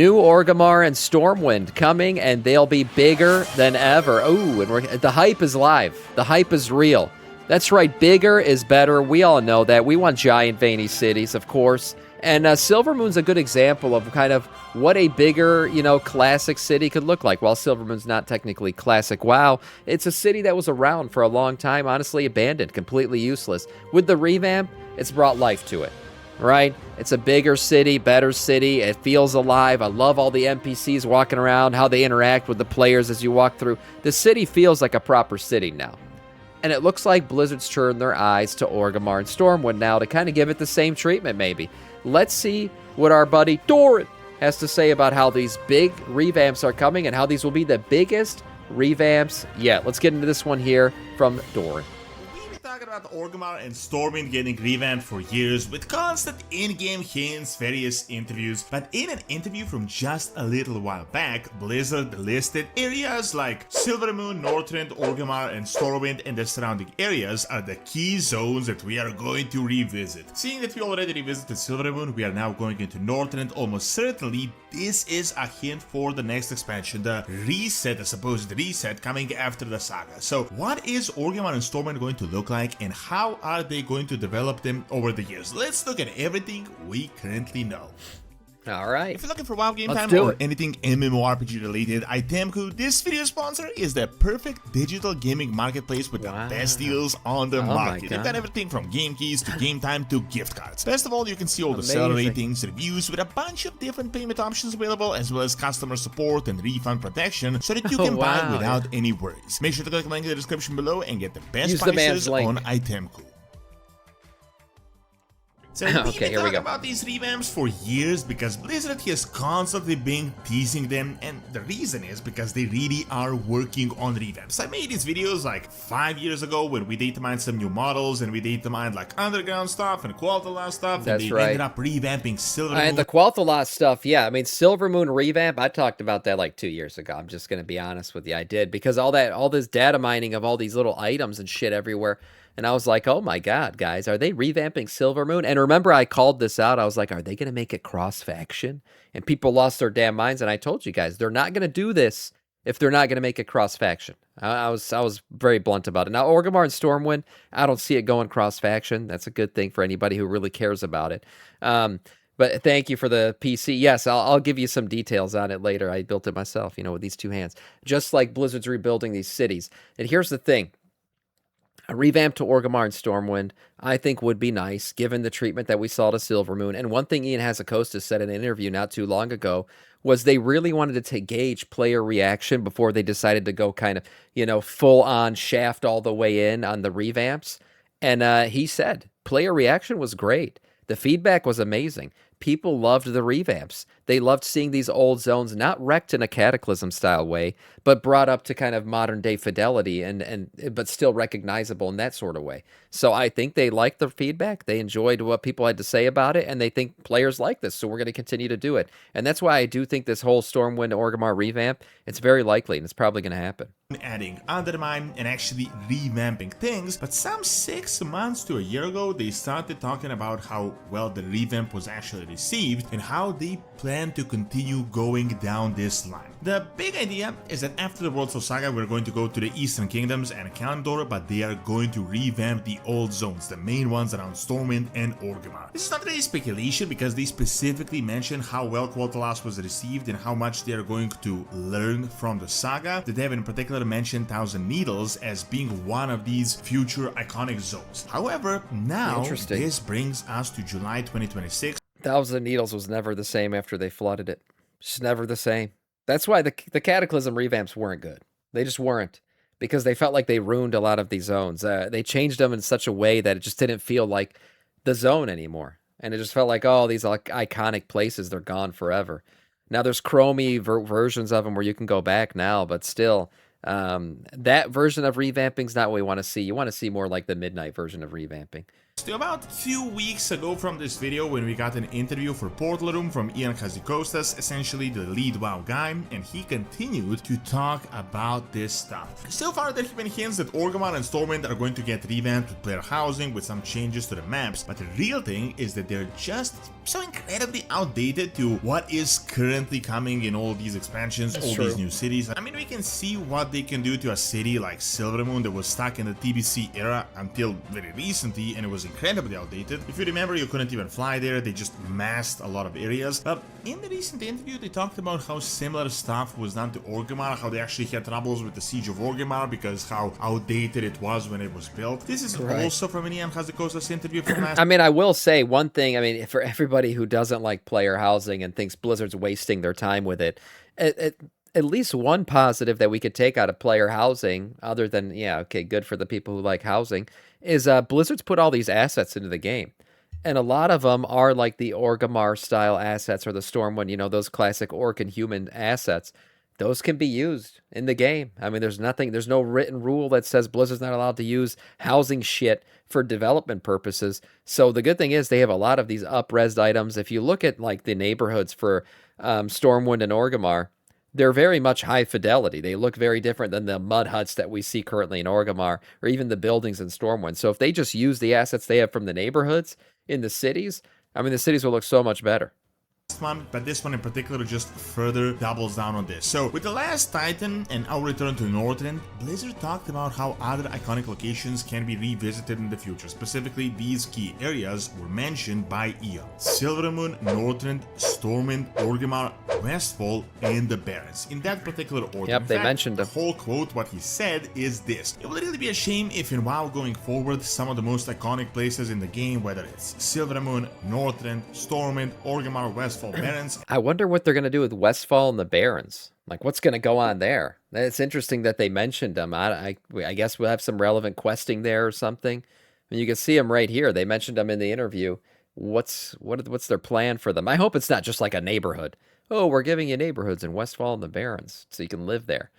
new Orgrimmar and Stormwind coming, and they'll be bigger than ever. Ooh, and the hype is live. The hype is real. That's right, bigger is better. We all know that. We want giant veiny cities, of course. And Silvermoon's a good example of kind of what a bigger, classic city could look like. While Silvermoon's not technically classic WoW, it's a city that was around for a long time, honestly abandoned, completely useless. With the revamp, it's brought life to it, right? It's a bigger city, better city. It feels alive. I love all the NPCs walking around, how they interact with the players as you walk through. The city feels like a proper city now. And it looks like Blizzard's turned their eyes to Orgrimmar and Stormwind now to kind of give it the same treatment, maybe. Let's see what our buddy Doran has to say about how these big revamps are coming and how these will be the biggest revamps yet. Let's get into this one here from Doran. Talking about Orgrimmar and Stormwind getting revamped for years with constant in-game hints, various interviews, but in an interview from just a little while back, Blizzard listed areas like Silvermoon, Northrend, Orgrimmar, and Stormwind and the surrounding areas are the key zones that we are going to revisit. Seeing that we already revisited Silvermoon, we are now going into Northrend. Almost certainly this is a hint for the next expansion, the reset, the supposed reset coming after the saga. So what is Orgrimmar and Stormwind going to look like, and how are they going to develop them over the years? Let's look at everything we currently know. All right. If you're looking for WoW game time or anything MMORPG related, Itemku, this video sponsor, is the perfect digital gaming marketplace with the best deals on the market. They've got everything from game keys to game time to gift cards. Best of all, you can see all the seller ratings, reviews with a bunch of different payment options available, as well as customer support and refund protection, so that you can buy without any worries. Make sure to click the link in the description below and get the best prices on Itemku. So we've been talking about these revamps for years because Blizzard has constantly been teasing them, and the reason is because they really are working on revamps. I made these videos like 5 years ago when we data mined some new models and we data mined like underground stuff and Qualthala stuff, and they ended up revamping Silvermoon. And the Qualthala stuff, yeah, I mean Silvermoon revamp, I talked about that like 2 years ago. I'm just gonna be honest with you, I did, because all this data mining of all these little items and shit everywhere. And I was like, oh my God, guys, are they revamping Silvermoon? And remember, I called this out. I was like, are they going to make it cross-faction? And people lost their damn minds. And I told you guys, they're not going to do this if they're not going to make it cross-faction. I was very blunt about it. Now, Orgrimmar and Stormwind, I don't see it going cross-faction. That's a good thing for anybody who really cares about it. But thank you for the PC. Yes, I'll give you some details on it later. I built it myself, with these two hands. Just like Blizzard's rebuilding these cities. And here's the thing. A revamp to Orgrimmar and Stormwind, I think, would be nice, given the treatment that we saw to Silvermoon. And one thing Ian Hazzikostas said in an interview not too long ago was they really wanted to gauge player reaction before they decided to go kind of, full-on shaft all the way in on the revamps. And he said player reaction was great. The feedback was amazing. People loved the revamps. They loved seeing these old zones not wrecked in a Cataclysm style way, but brought up to kind of modern day fidelity but still recognizable in that sort of way. So I think they liked the feedback. They enjoyed what people had to say about it, and they think players like this. So we're going to continue to do it. And that's why I do think this whole Stormwind Orgrimmar revamp, it's very likely, and it's probably going to happen. Adding Undermine and actually revamping things, but some 6 months to a year ago, they started talking about how well the revamp was actually received and how they plan to continue going down this line. The big idea is that after the World Soul Saga, we're going to go to the Eastern Kingdoms and Kalimdor, but they are going to revamp the old zones, the main ones around Stormwind and Orgrimmar. This is not really speculation because they specifically mention how well Qualthalas was received and how much they are going to learn from the saga. The dev in particular mentioned Thousand Needles as being one of these future iconic zones. However, now this brings us to July 2026. Thousand Needles was never the same after they flooded it. Just never the same. That's why the Cataclysm revamps weren't good. They just weren't, because they felt like they ruined a lot of these zones. They changed them in such a way that it just didn't feel like the zone anymore. And it just felt like, oh, these iconic places, they're gone forever. Now there's chromey versions of them where you can go back now, but still, that version of revamping is not what we want to see. You want to see more like the Midnight version of revamping. So about 2 weeks ago from this video, when we got an interview for Portal Room from Ian Kazikostas, essentially the lead WoW guy, and he continued to talk about this stuff. So far there have been hints that Orgrimmar and Stormwind are going to get revamped with player housing with some changes to the maps, but the real thing is that they're just so incredibly outdated to what is currently coming in all these expansions, these new cities. I mean, we can see what they can do to a city like Silvermoon that was stuck in the TBC era until very recently, and it was incredibly outdated. If you remember, you couldn't even fly there, they just masked a lot of areas. But in the recent interview, they talked about how similar stuff was done to Orgrimmar, how they actually had troubles with the siege of Orgrimmar because how outdated it was when it was built. This is also from an Ian Kazikosa's interview from last. I mean, I will say one thing, I mean, for everybody who doesn't like player housing and thinks Blizzard's wasting their time with it, at least one positive that we could take out of player housing, other than, yeah, okay, good for the people who like housing, is Blizzard's put all these assets into the game. And a lot of them are like the Orgrimmar style assets or the Stormwind, you know, those classic orc and human assets. Those can be used in the game. I mean, there's no written rule that says Blizzard's not allowed to use housing shit for development purposes. So the good thing is they have a lot of these up-resed items. If you look at like the neighborhoods for Stormwind and Orgrimmar, they're very much high fidelity. They look very different than the mud huts that we see currently in Orgrimmar or even the buildings in Stormwind. So if they just use the assets they have from the neighborhoods in the cities, I mean, the cities will look so much better. One, but this one in particular just further doubles down on this. So with the last Titan and our return to Northrend, Blizzard talked about how other iconic locations can be revisited in the future. Specifically, these key areas were mentioned by Ian: Silvermoon, Northrend, Stormwind, Orgrimmar, Westfall, and the Barrens. In that particular order. Yep, in they fact, mentioned the them. whole quote, what he said is this: it would really be a shame if in WoW going forward, some of the most iconic places in the game, whether it's Silvermoon, Northrend, Stormwind, Orgrimmar, Westfall, Barrens. I wonder what they're going to do with Westfall and the Barrens. Like, what's going to go on there? It's interesting that they mentioned them. I guess we'll have some relevant questing there or something. I mean, you can see them right here. They mentioned them in the interview. What's their plan for them? I hope it's not just like a neighborhood. Oh, we're giving you neighborhoods in Westfall and the Barrens so you can live there.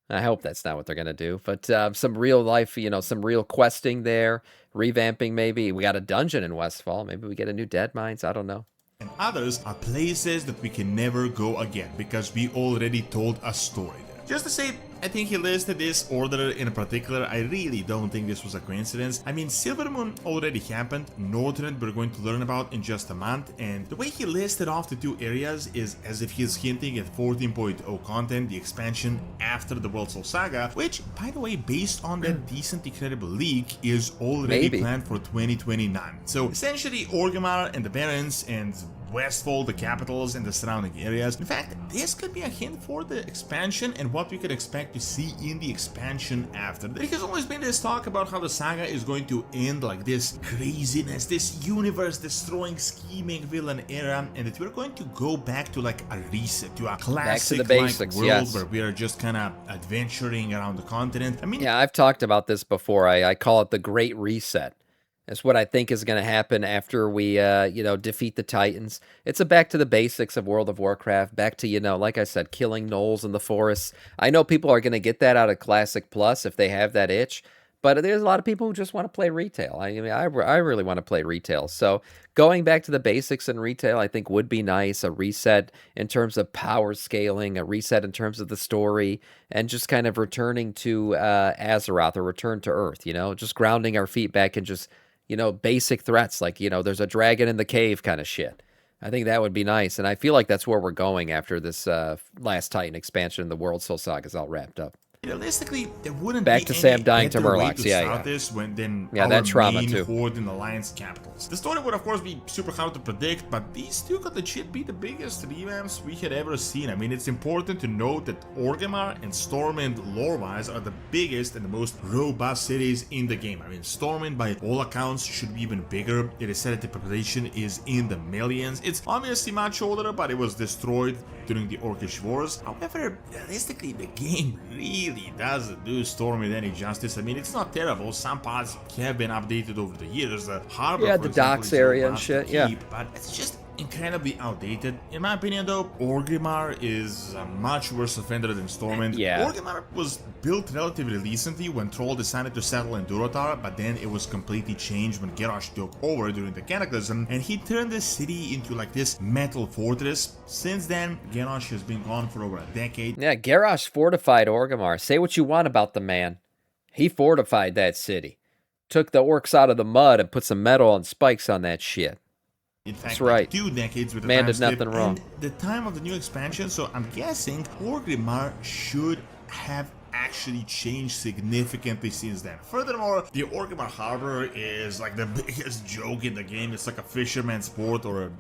I hope that's not what they're going to do. But some real life, you know, some real questing there. Revamping maybe. We got a dungeon in Westfall. Maybe we get a new Dead Mines. I don't know. And others are places that we can never go again because we already told a story there. Just to say, I think he listed this order in particular. I really don't think this was a coincidence. I mean, Silvermoon already happened, Northrend we're going to learn about in just a month, and the way he listed off the two areas is as if he's hinting at 14.0 content, the expansion after the World Soul Saga, which, by the way, based on that decent incredible leak, is already planned for 2029. So essentially, Orgrimmar and the Barrens and Westfall, the capitals, and the surrounding areas. In fact, this could be a hint for the expansion and what we could expect to see in the expansion after. There has always been this talk about how the saga is going to end like this craziness, this universe-destroying, scheming villain era, and that we're going to go back to like a reset, to a classic like world where we are just kind of adventuring around the continent. I mean, yeah, I've talked about this before. I call it the Great Reset. It's what I think is going to happen after we, defeat the Titans. It's a back to the basics of World of Warcraft, back to, like I said, killing gnolls in the forests. I know people are going to get that out of Classic Plus if they have that itch, but there's a lot of people who just want to play retail. I mean, I really want to play retail. So going back to the basics in retail, I think would be nice. A reset in terms of power scaling, a reset in terms of the story, and just kind of returning to Azeroth or return to Earth, just grounding our feet back and just basic threats like, there's a dragon in the cave kind of shit. I think that would be nice. And I feel like that's where we're going after this last Titan expansion and the World Soul Saga is all wrapped up. Realistically, there wouldn't back be to any Sam dying to better way Murlocs. to Yeah, start yeah. this than that trauma main too. horde in Alliance capitals. The story would of course be super hard to predict, but these two could legit be the biggest revamps we had ever seen. I mean, it's important to note that Orgrimmar and Stormwind lore-wise are the biggest and the most robust cities in the game. I mean, Stormwind by all accounts should be even bigger. It is said that the population is in the millions. It's obviously much older, but it was destroyed during the Orcish Wars. However, realistically, the game really doesn't do Stormwind any justice. I mean, it's not terrible. Some parts have been updated over the years. The harbor, Yeah, for the example, docks is area and robust shit, to yeah. keep, but it's just incredibly outdated. In my opinion though, Orgrimmar is a much worse offender than Stormwind. Yeah. Orgrimmar was built relatively recently when Troll decided to settle in Durotar, but then it was completely changed when Garrosh took over during the Cataclysm, and he turned the city into like this metal fortress. Since then, Garrosh has been gone for over a decade. Yeah, Garrosh fortified Orgrimmar. Say what you want about the man. He fortified that city. Took the orcs out of the mud and put some metal and spikes on that shit. In fact, That's right. like 2 decades with the Man time did nothing wrong. And the time of the new expansion, so I'm guessing Orgrimmar should have actually changed significantly since then. Furthermore, the Orgrimmar Harbor is like the biggest joke in the game. It's like a fisherman's port, or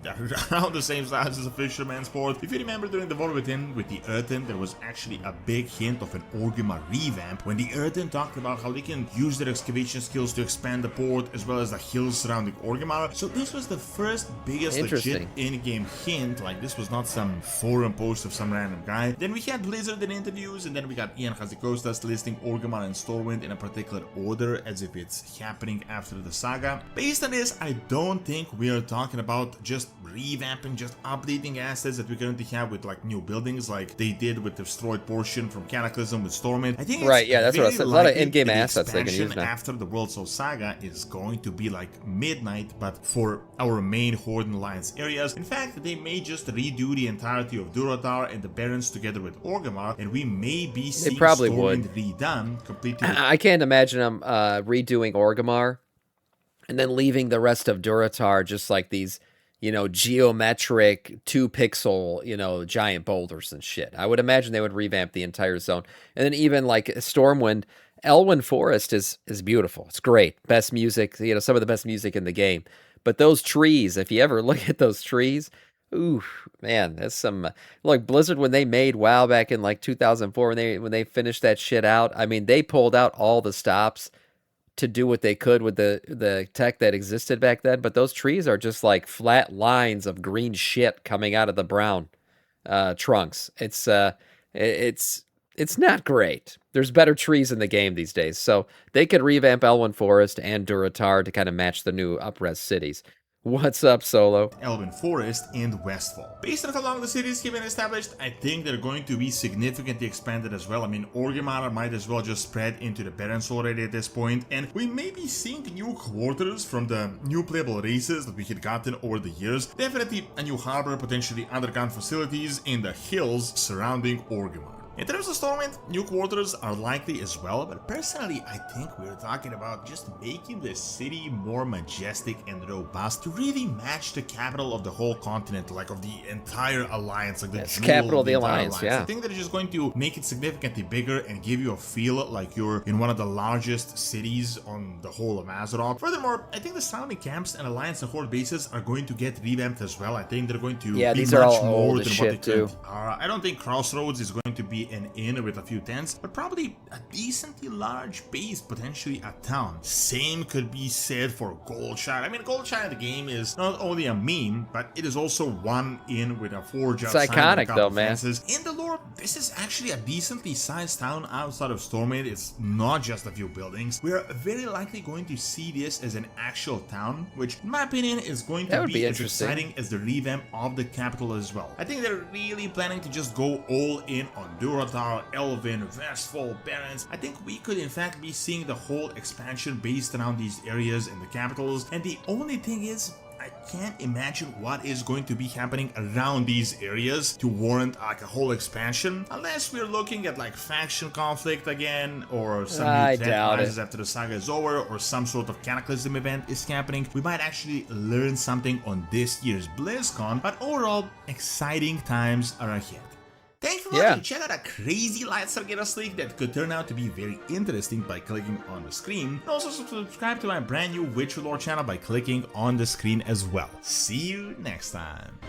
around the same size as a fisherman's port. If you remember during the War Within with the Earthen, there was actually a big hint of an Orgrimmar revamp when the Earthen talked about how they can use their excavation skills to expand the port as well as the hills surrounding Orgrimmar. So this was the first biggest legit in-game hint. Like, this was not some forum post of some random guy. Then we had Blizzard in interviews, and then we got Ian Hazikostas listing Orgrimmar and Stormwind in a particular order as if it's happening after the saga. Based on this, I don't think we are talking about just revamping, just updating assets that we currently have with like new buildings like they did with the destroyed portion from Cataclysm with Stormwind. I think it's right, yeah, that's what I said. A lot of in-game assets they can use now. After the World Soul Saga is going to be like midnight, but for our main Horde and Alliance areas. In fact, they may just redo the entirety of Durotar and the Barrens together with Orgrimmar, and we may be seeing Stormwind redone completely. I can't imagine them redoing Orgrimmar and then leaving the rest of Durotar just like these, you know, geometric 2-pixel, you know, giant boulders and shit. I would imagine they would revamp the entire zone. And then even like Stormwind, Elwyn Forest is beautiful. It's great. Best music, you know, some of the best music in the game. But those trees, if you ever look at those trees, ooh, man, that's some look. Blizzard, when they made WoW back in like 2004, when they finished that shit out, I mean, they pulled out all the stops to do what they could with the tech that existed back then. But those trees are just like flat lines of green shit coming out of the brown trunks. It's not great. There's better trees in the game these days, so they could revamp Elwyn Forest and Durotar to kind of match the new up-res cities. What's up, Solo? Elwyn Forest and Westfall. Based on how long the cities have been established, I think they're going to be significantly expanded as well. I mean, Orgrimmar might as well just spread into the Barrens already at this point, and we may be seeing new quarters from the new playable races that we had gotten over the years. Definitely a new harbor, potentially underground facilities in the hills surrounding Orgrimmar. In terms of Stormwind, new quarters are likely as well, but personally I think we're talking about just making the city more majestic and robust to really match the capital of the whole continent, like of the entire alliance, like the capital of the alliance, yeah. I think they're just going to make it significantly bigger and give you a feel like you're in one of the largest cities on the whole of Azeroth. Furthermore, I think the surrounding camps and alliance and horde bases are going to get revamped as well. I think they're going to be these much are all more old than as what shit they too. are. I don't think Crossroads is going to be an inn with a few tents, but probably a decently large base, potentially a town. Same could be said for Goldshire. I mean, Goldshire in the game is not only a meme, but it is also one inn with a forge outside. It's iconic though, man. In the lore, this is actually a decently sized town outside of Stormwind. It's not just a few buildings. We are very likely going to see this as an actual town, which in my opinion is going to be as exciting as the revamp of the capital as well. I think they're really planning to just go all in on Durotar, Elven, Westfall, Barrens. I think we could in fact be seeing the whole expansion based around these areas and the capitals, and the only thing is, I can't imagine what is going to be happening around these areas to warrant like a whole expansion, unless we're looking at like faction conflict again, or some new threat rises after the saga is over, or some sort of cataclysm event is happening. We might actually learn something on this year's BlizzCon, but overall, exciting times are ahead. Thanks for watching. Check out a crazy Lightstar Gyarados leak that could turn out to be very interesting by clicking on the screen. And also subscribe to my brand new Witcher Lore channel by clicking on the screen as well. See you next time.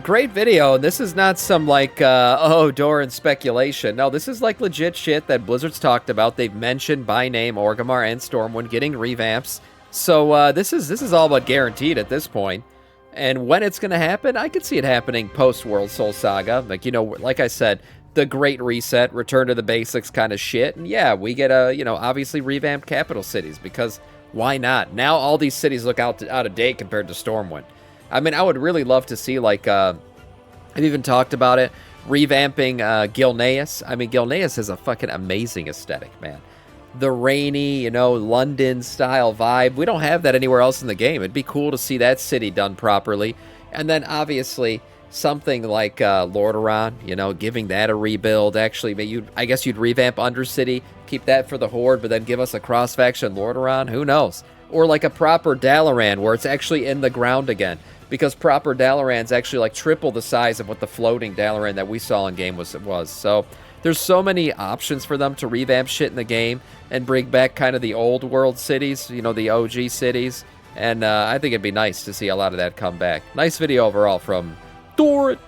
Great video. This is not some like, Doran speculation. No, this is like legit shit that Blizzard's talked about. They've mentioned by name Orgrimmar and Stormwind getting revamps. So this is all but guaranteed at this point. And when it's going to happen, I could see it happening post-World Soul Saga. Like, you know, like I said, the Great Reset, return to the basics kind of shit. And yeah, we get a, you know, obviously revamped capital cities, because why not? Now all these cities look out of date compared to Stormwind. I mean, I would really love to see, like, I've even talked about it, revamping Gilneas. I mean, Gilneas has a fucking amazing aesthetic, man. The rainy, London-style vibe. We don't have that anywhere else in the game. It'd be cool to see that city done properly. And then, obviously, something like Lordaeron, giving that a rebuild. Actually, I guess you'd revamp Undercity, keep that for the Horde, but then give us a cross-faction Lordaeron. Who knows? Or like a proper Dalaran, where it's actually in the ground again. Because proper Dalaran's actually like triple the size of what the floating Dalaran that we saw in game was. So there's so many options for them to revamp shit in the game and bring back kind of the old world cities, the OG cities. And I think it'd be nice to see a lot of that come back. Nice video overall from Dorit.